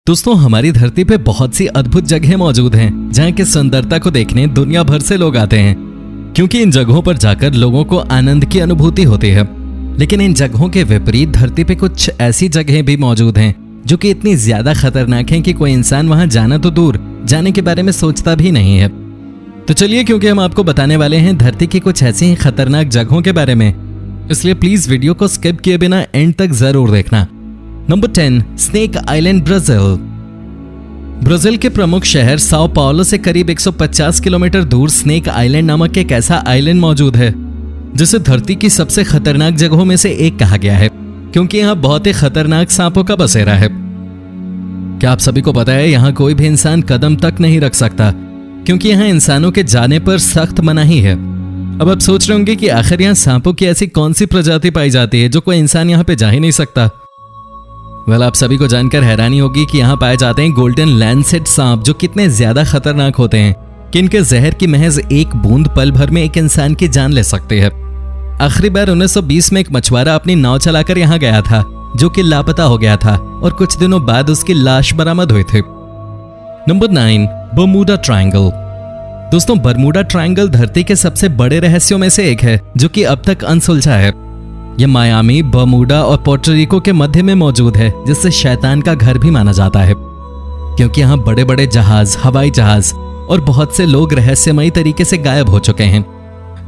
दोस्तों, हमारी धरती पे बहुत सी अद्भुत जगहें मौजूद हैं जहाँ की सुंदरता को देखने दुनिया भर से लोग आते हैं, क्योंकि इन जगहों पर जाकर लोगों को आनंद की अनुभूति होती है। लेकिन इन जगहों के विपरीत धरती पे कुछ ऐसी जगहें भी मौजूद हैं जो कि इतनी ज्यादा खतरनाक हैं कि कोई इंसान वहां जाना तो दूर, जाने के बारे में सोचता भी नहीं है। तो चलिए, क्योंकि हम आपको बताने वाले हैं धरती की कुछ ऐसी ही खतरनाक जगहों के बारे में, इसलिए प्लीज वीडियो को स्किप किए बिना एंड तक जरूर देखना। Number 10, snake island, Brazil. Brazil के प्रमुख शहर साओ पाउलो से करीब 150 किलोमीटर दूर स्नेक आइलैंड नामक एक ऐसा आइलैंड मौजूद है जिसे धरती की सबसे खतरनाक जगहों में से एक कहा गया है, क्योंकि यहाँ बहुत ही खतरनाक सांपों का बसेरा है। क्या आप सभी को पता है, यहाँ कोई भी इंसान कदम तक नहीं रख सकता, क्योंकि यहाँ इंसानों के जाने पर सख्त मनाही है। अब आप सोच रहे होंगे कि आखिर यहाँ सांपों की ऐसी कौन सी प्रजाति पाई जाती है जो कोई इंसान यहाँ पे जा ही नहीं सकता। आप सभी को जानकर हैरानी होगी कि यहाँ पाए जाते हैं गोल्डन लैंसेट सांप, जो कितने ज्यादा खतरनाक होते हैं कि इनके जहर की महज एक बूंद पल भर में एक इंसान की जान ले सकती है। आखिरी बार 1920 में एक मछुआरा अपनी नाव चलाकर यहाँ गया था, जो कि लापता हो गया था और कुछ दिनों बाद उसकी लाश बरामद हुई थी। Number 9, Bermuda triangle. दोस्तों, बर्मुडा ट्रायंगल धरती के सबसे बड़े रहस्यों में से एक है जो कि अब तक अनसुलझा है। यह मायामी, बर्मुडा और पोर्टोरिको के मध्य में मौजूद है, जिससे शैतान का घर भी माना जाता है, क्योंकि यहाँ बड़े बड़े जहाज, हवाई जहाज और बहुत से लोग रहस्यमयी तरीके से गायब हो चुके हैं।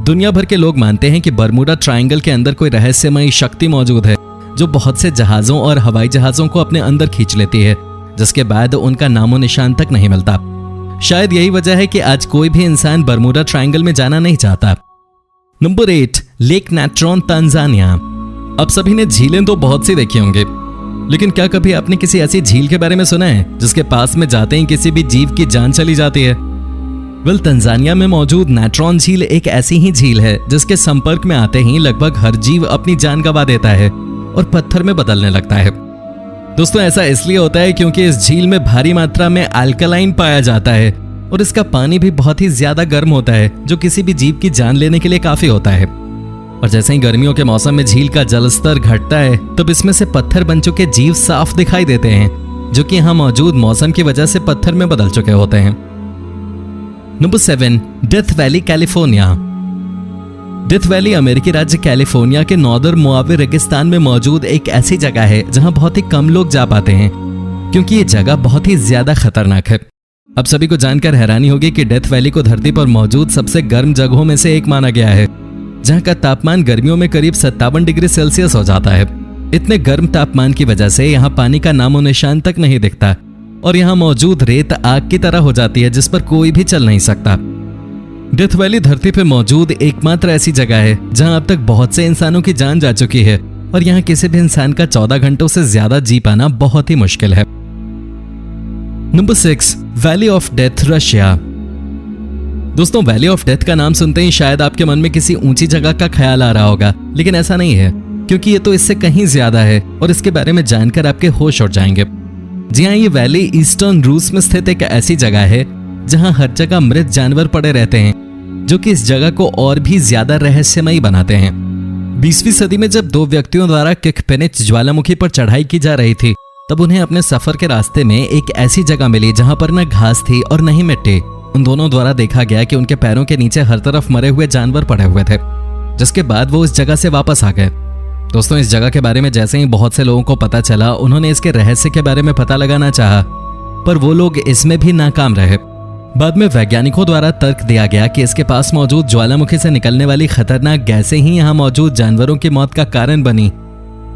दुनिया भर के लोग मानते हैं कि बर्मुडा ट्रायंगल के अंदर कोई रहस्यमयी शक्ति मौजूद है जो बहुत से जहाजों और हवाई जहाजों को अपने अंदर खींच लेती है, जिसके बाद उनका नामो निशान तक नहीं मिलता। शायद यही वजह है कि आज कोई भी इंसान बर्मुडा ट्रायंगल में जाना नहीं चाहता। Number 8, lake Natron, Tanzania. अब सभी ने झीलें तो बहुत सी देखी होंगी, लेकिन क्या कभी आपने किसी ऐसी झील के बारे में सुना है जिसके पास में जाते ही किसी भी जीव की जान चली जाती है? तंजानिया में मौजूद नाट्रॉन झील एक ऐसी ही झील है जिसके संपर्क में आते ही लगभग हर जीव अपनी जान गंवा देता है और पत्थर में बदलने लगता है। दोस्तों, ऐसा इसलिए होता है क्योंकि इस झील में भारी मात्रा में अल्कलाइन पाया जाता है और इसका पानी भी बहुत ही ज्यादा गर्म होता है, जो किसी भी जीव की जान लेने के लिए काफी होता है। और जैसे ही गर्मियों के मौसम में झील का जलस्तर घटता है, तब इसमें से पत्थर बन चुके जीव साफ दिखाई देते हैं, जो कि यहाँ मौजूद मौसम की वजह से पत्थर में बदल चुके होते हैं। Number 7, death valley, California. Death valley अमेरिकी राज्य कैलिफोर्निया के नॉर्दर्न मोआवे रेगिस्तान में मौजूद एक ऐसी जगह है जहां बहुत ही कम लोग जा पाते हैं, क्योंकि ये जगह बहुत ही ज्यादा खतरनाक है। अब सभी को जानकर हैरानी होगी कि डेथ वैली को धरती पर मौजूद सबसे गर्म जगहों में से एक माना गया है, जहां का तापमान गर्मियों में करीब 57 डिग्री सेल्सियस हो जाता है। इतने गर्म तापमान की वजह से यहाँ पानी का नामो निशान तक नहीं दिखता और यहाँ मौजूद रेत आग की तरह हो जाती है, जिस पर कोई भी चल नहीं सकता। डेथ वैली धरती पे मौजूद एकमात्र ऐसी जगह है जहां अब तक बहुत से इंसानों की जान जा चुकी है और यहाँ किसी भी इंसान का 14 घंटों से ज्यादा जी पाना बहुत ही मुश्किल है। Number 6, valley of death, Russia. दोस्तों, वैली ऑफ डेथ का नाम सुनते ही शायद आपके मन में किसी ऊंची जगह का ख्याल आ रहा होगा, लेकिन ऐसा नहीं है, क्योंकि ये तो इससे कहीं ज्यादा है और इसके बारे में जानकर आपके होश उड़ जाएंगे। जी हाँ, ये वैली ईस्टर्न रूस में स्थित एक ऐसी जगह है जहां हर जगह मृत जानवर पड़े रहते हैं, जो कि इस जगह को और भी ज्यादा रहस्यमयी बनाते हैं। 20वीं सदी में जब दो व्यक्तियों द्वारा किखपेनिच ज्वालामुखी पर चढ़ाई की जा रही थी, तब उन्हें अपने सफर के रास्ते में एक ऐसी जगह मिली जहां पर न घास थी और न ही मिट्टी। उन दोनों द्वारा देखा गया कि उनके पैरों के नीचे हर तरफ मरे हुए जानवर पड़े हुए थे, जिसके बाद वो इस जगह से वापस आ गए। दोस्तों, इस जगह के बारे में जैसे ही बहुत से लोगों को पता चला, उन्होंने इसके रहस्य के बारे में पता लगाना चाहा, पर वो लोग इसमें भी नाकाम रहे। बाद में वैज्ञानिकों द्वारा तर्क दिया गया कि इसके पास मौजूद ज्वालामुखी से निकलने वाली खतरनाक गैसें ही यहाँ मौजूद जानवरों की मौत का कारण बनी,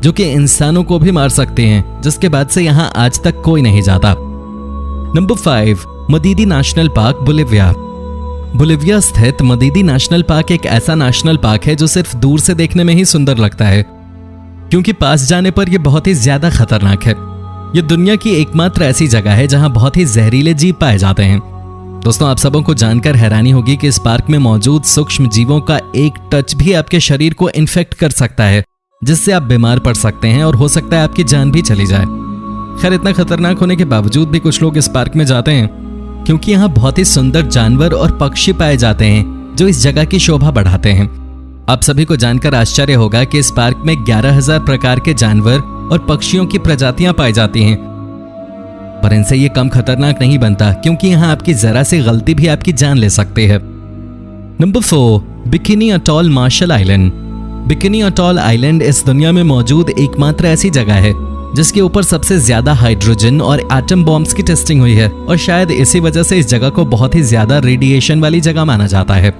जो कि इंसानों को भी मार सकते हैं, जिसके बाद से यहाँ आज तक कोई नहीं जाता। Number 5, Madidi national park, Bolivia. Bolivia स्थित मदीदी नेशनल पार्क एक ऐसा नेशनल पार्क है जो सिर्फ दूर से देखने में ही सुंदर लगता है, क्योंकि पास जाने पर यह बहुत ही ज्यादा खतरनाक है। यह दुनिया की एकमात्र ऐसी जगह है जहां बहुत ही जहरीले जीव पाए जाते हैं। दोस्तों, आप सबों को जानकर हैरानी होगी कि इस पार्क में मौजूद सूक्ष्म जीवों का एक टच भी आपके शरीर को इन्फेक्ट कर सकता है, जिससे आप बीमार पड़ सकते हैं और हो सकता है आपकी जान भी चली जाए। खैर, इतना खतरनाक होने के बावजूद भी कुछ लोग इस पार्क में जाते हैं, क्योंकि यहाँ बहुत ही सुंदर जानवर और पक्षी पाए जाते हैं जो इस जगह की शोभा बढ़ाते हैं। आप सभी को जानकर आश्चर्य होगा कि इस पार्क में 11,000 प्रकार के जानवर और पक्षियों की प्रजातियां पाई जाती हैं। पर पर इनसे ये कम खतरनाक नहीं बनता, क्योंकि यहाँ आपकी जरा सी गलती भी आपकी जान ले सकती है। Number 4, Bikini Atoll Marshall Island. Bikini Atoll island इस दुनिया में मौजूद एकमात्र ऐसी जगह है जिसके ऊपर सबसे ज्यादा हाइड्रोजन और एटम बॉम्ब्स की टेस्टिंग हुई है, और शायद इसी वजह से इस जगह को बहुत ही ज्यादा रेडिएशन वाली जगह माना जाता है।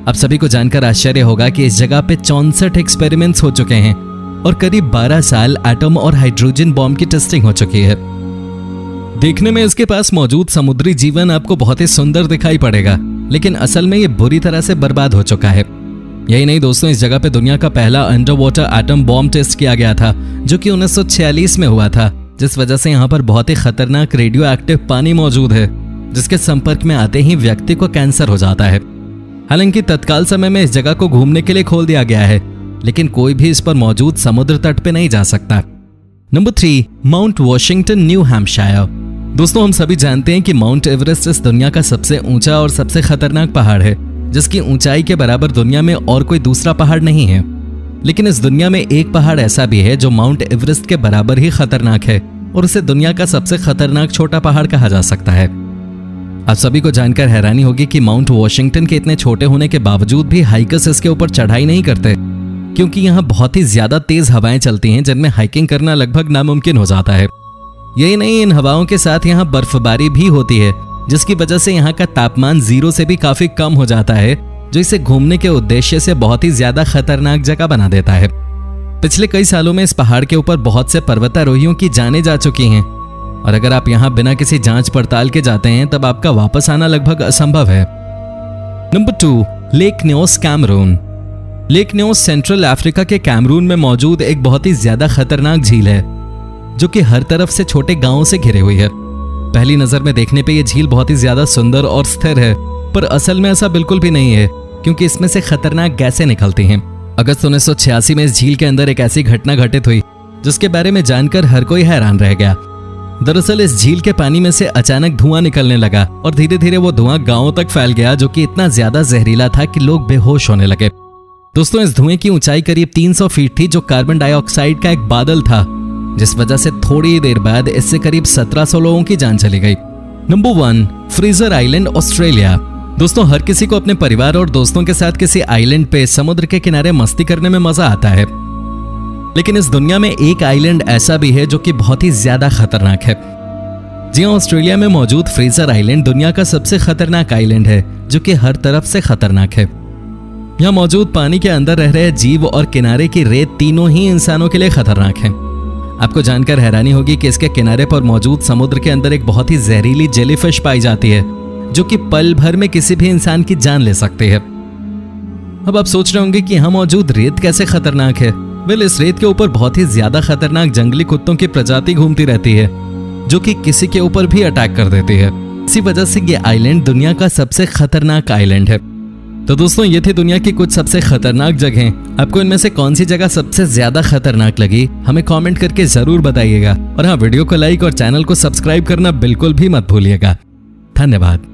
आप सभी को जानकर आश्चर्य होगा कि इस जगह पे 64 एक्सपेरिमेंट्स हो चुके हैं और करीब 12 साल एटम और हाइड्रोजन बॉम्ब की टेस्टिंग हो चुकी है। देखने में इसके पास मौजूद समुद्री जीवन आपको बहुत ही सुंदर दिखाई पड़ेगा, लेकिन असल में ये बुरी तरह से बर्बाद हो चुका है। यही नहीं दोस्तों, इस जगह पे दुनिया का पहला under water atom bomb test किया गया था, जो कि 1946 में हुआ था, जिस वजह से यहाँ पर बहुत ही खतरनाक रेडियो एक्टिव पानी मौजूद है, जिसके संपर्क में आते ही व्यक्ति को कैंसर हो जाता है। हालांकि तत्काल समय में इस जगह को घूमने के लिए खोल दिया गया है, लेकिन कोई भी इस पर मौजूद समुद्र तट पे नहीं जा सकता। Number 3, mount Washington, new Hampshire. दोस्तों, हम सभी जानते हैं कि माउंट एवरेस्ट इस दुनिया का सबसे ऊंचा और सबसे खतरनाक पहाड़ है, जिसकी ऊंचाई के बराबर दुनिया में और कोई दूसरा पहाड़ नहीं है। लेकिन इस दुनिया में एक पहाड़ ऐसा भी है जो माउंट एवरेस्ट के बराबर ही खतरनाक है, और उसे दुनिया का सबसे खतरनाक छोटा पहाड़ कहा जा सकता है। आप सभी को जानकर हैरानी होगी कि माउंट वॉशिंगटन के इतने छोटे होने के बावजूद भी हाइकर्स इसके ऊपर चढ़ाई नहीं करते, क्योंकि यहाँ बहुत ही ज्यादा तेज हवाएं चलती हैं, जिनमें हाइकिंग करना लगभग नामुमकिन हो जाता है। यही नहीं, इन हवाओं के साथ यहाँ बर्फबारी भी होती है, जिसकी वजह से यहाँ का तापमान 0 से भी काफी कम हो जाता है, जो इसे घूमने के उद्देश्य से बहुत ही ज्यादा खतरनाक जगह बना देता है। पिछले कई सालों में इस पहाड़ के ऊपर बहुत से पर्वतारोहियों की जानें जा चुकी हैं, और अगर आप यहाँ बिना किसी जांच पड़ताल के जाते हैं तब आपका वापस आना लगभग असंभव है। Number 2, Lake Nyos, Cameroon. Lake Nyos Central Africa के कैमरून में मौजूद एक बहुत ही ज्यादा खतरनाक झील है, जो कि हर तरफ से छोटे गांवों से घिरी हुई है। पहली नजर में देखने पे ये झील बहुत ही ज्यादा सुंदर और स्थिर है, पर असल में ऐसा बिल्कुल भी नहीं है, क्योंकि इसमें से खतरनाक गैसें निकलती हैं। अगस्त 1986 में इस झील के अंदर एक ऐसी घटना घटित हुई जिसके बारे में जानकर हर कोई हैरान रह गया। दरअसल इस झील के पानी में से अचानक धुआं निकलने लगा, और धीरे धीरे वो धुआं गांवों तक फैल गया, जो कि इतना ज्यादा जहरीला था कि लोग बेहोश होने लगे। दोस्तों, इस धुएं की ऊंचाई करीब 300 फीट थी, जो कार्बन डाइऑक्साइड का एक बादल था, जिस वजह से थोड़ी देर बाद इससे करीब 1700 लोगों की जान चली गई। Number 1, Fraser island, Australia. दोस्तों, हर किसी को अपने परिवार और दोस्तों के साथ किसी आइलैंड पे समुद्र के किनारे मस्ती करने में मजा आता है, लेकिन इस दुनिया में एक आइलैंड ऐसा भी है जो कि बहुत ही ज्यादा खतरनाक है। जी हाँ, ऑस्ट्रेलिया में मौजूद फ्रेजर आइलैंड दुनिया का सबसे खतरनाक आइलैंड है, जो कि हर तरफ से खतरनाक है। यहाँ मौजूद पानी के अंदर रह रहे जीव और किनारे की रेत तीनों ही इंसानों के लिए खतरनाक है। आपको जानकर हैरानी होगी कि इसके किनारे पर मौजूद समुद्र के अंदर एक बहुत ही जहरीली जेलीफिश पाई जाती है, जो कि पल भर में किसी भी इंसान की जान ले सकती है। अब आप सोच रहे होंगे कि यहाँ मौजूद रेत कैसे खतरनाक है। वेल, इस रेत के ऊपर बहुत ही ज्यादा खतरनाक जंगली कुत्तों की प्रजाति घूमती रहती है, जो कि किसी के ऊपर भी अटैक कर देती है। इसी वजह से ये आइलैंड दुनिया का सबसे खतरनाक आइलैंड है। तो दोस्तों, ये थी दुनिया की कुछ सबसे खतरनाक जगहें। आपको इनमें से कौन सी जगह सबसे ज्यादा खतरनाक लगी, हमें कमेंट करके जरूर बताइएगा। और हाँ, वीडियो को लाइक और चैनल को सब्सक्राइब करना बिल्कुल भी मत भूलिएगा। धन्यवाद।